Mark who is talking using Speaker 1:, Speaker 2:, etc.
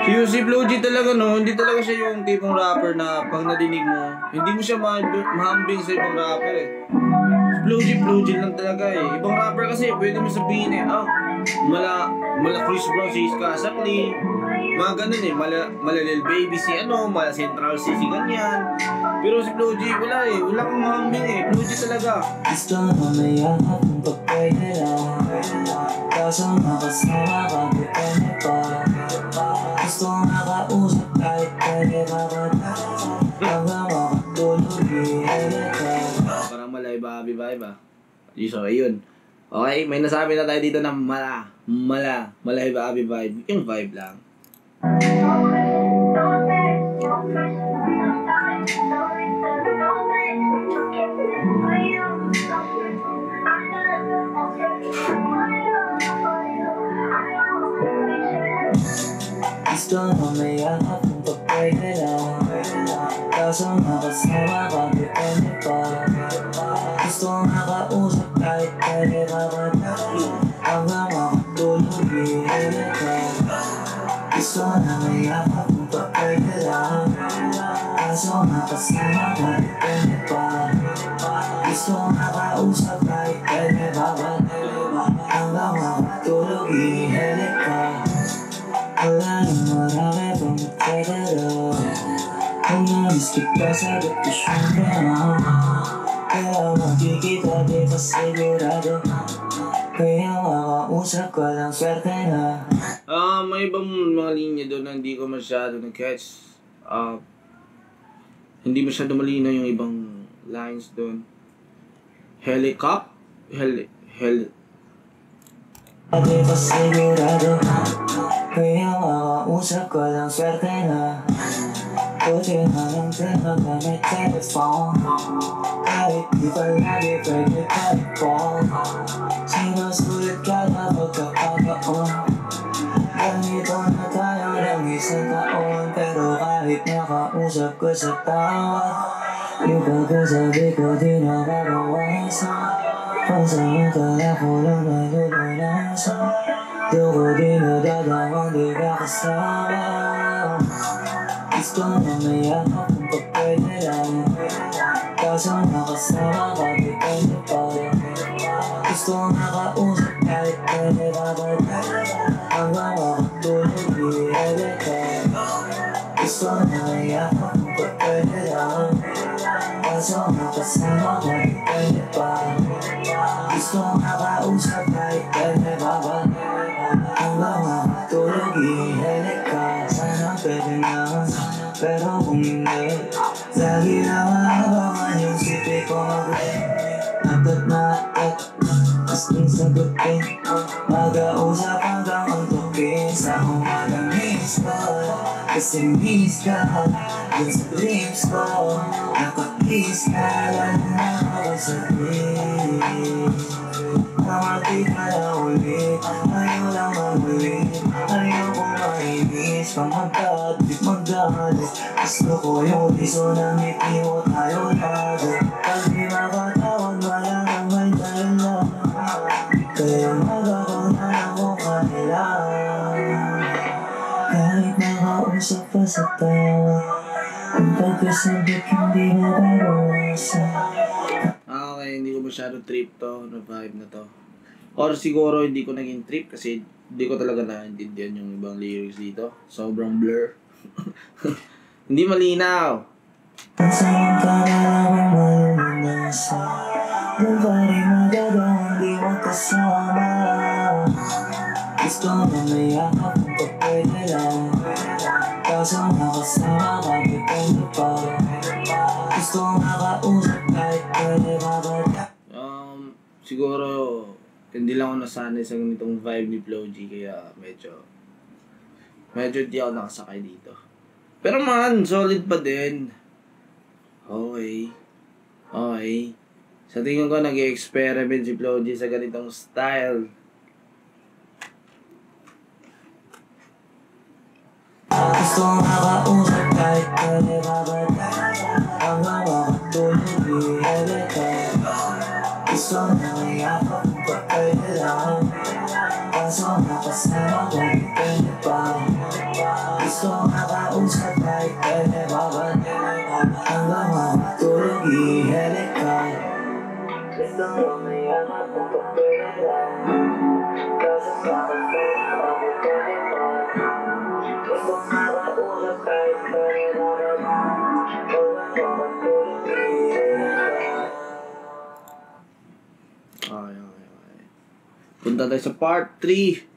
Speaker 1: Si Blue G talaga no, hindi talaga siya yung tipong rapper na pag nadinig mo, hindi mo siya mahambing sa ibang rapper eh. Blue G lang talaga eh. Ibang rapper kasi pwede mo sabihin eh, mala Chris Brown si Iska Asapli, mga ganun eh, mala Lil Baby si mala Central C si ganyan. Pero si Blue G wala eh, wala kang mahambing eh, Blue G talaga.
Speaker 2: Gusto mo mayak kung pagpwede lang, kaso makasama ka, depende pa. Gusto makausap kahit pwede makatasa, hanggang makatulog iilit ka.
Speaker 1: Parang malay ba, ba? So, ayun. Okay, may nasabi na tayo dito na malay ba, vibe. Yung vibe lang.
Speaker 2: Gusto mo mayak kung pagpwede lang, kaso makasama ka, depende pa. Gusto makausap kahit pwede makatasa, hanggang makatulog iilit ka. Gusto na mayak kung pagpwede lang, kaso makasama ka, depende pa. Gusto makausap kahit pwede makatasa, hanggang makatulog iilit ka. Wala nang marami pang magkadaro, kung namiss kita sagot ko syempre kaya makikita di pa sigurado, kaya makausap ko lang swerte na.
Speaker 1: May ibang mga linya doon na hindi ko masyado nag-catch. Hindi masyado malinaw yung ibang lines doon.
Speaker 2: Di pa sigurado, kaya makausap ko lang swerte na. Buti na lang din nagamit telephone, kahit di pa lagi pwede telepon. Sinusulit ka na pagkakataon, ganito na tayo ng isang taon. Pero kahit nakausap ko sa tawad, yung pagkasabi ko di nakakawasan. Pansamantala ko lang nalulunasan, doon ko di nadadamang di ka kasama. Gusto na mayak kung pagpwede lang, kaso nakasama ka, depende pa. Gusto makausap kahit pwede makatasa, hanggang makatulog iilit ka. Gusto na mayak kung pagpwede lang, kaso nakasama ka, depende pa. Gusto makausap kahit pwede makatasa, hanggang makatulog iilit ka. Sana pwede na, pero kung hindi, lagi na maabangan yung sipi ko mag-ring. Natat gustong sagutin, mag-ausap hanggang antukin. Sa umagang miss ko, kasi miss ka dun sa dreams ko. Nakakiss ka lang na ako sa dream. Namati ka na ulit, ayaw lang magulit, ayaw kong mainis, pamagkat di magdalit. Gusto ko yung iso ng ngiti mo, tayo lagi. Pag di makatawag, wala nang may dahilan, kaya magagaw na ako kanila. Kahit nakausap pa sa tawa, yung pagkasabit hindi nababawasan.
Speaker 1: Okay, hindi ko masyado trip to, na vibe na to. Or siguro hindi ko naging trip kasi hindi ko talaga naintindihan yung ibang lyrics dito. Sobrang blur. Hindi malinaw.
Speaker 2: Pansamantala lang malulunasan, doon pa rin magagawang di magkasama. Gusto na mayakap kung pagpwede lang, kaso nakasama ka, depende pa. Gusto makausap kahit pwede makatasa.
Speaker 1: Siguro hindi lang ako nasanay sa ganitong vibe ni Flo G, kaya medyo di ako nakasakay dito. Pero man, solid pa din. Okay. Sa tingin ko, nag-experiment si Flo G sa ganitong style.
Speaker 2: Gusto makausap kahit pwede makatasa, hanggang makatulog iilit ka. Gusto na mayakap kung pwede lang, kaso nakasama ko, depende pa. Gusto makausap kahit pwede babad hanggang makatulog ihelik ka. Gusto mo mayaman kung pagpwede lang, kaso bakit pwede ako pwede pa. Gusto makausap kahit pwede babad hanggang makatulog ihelik ka.
Speaker 1: Okay. Punta tayo sa part 3.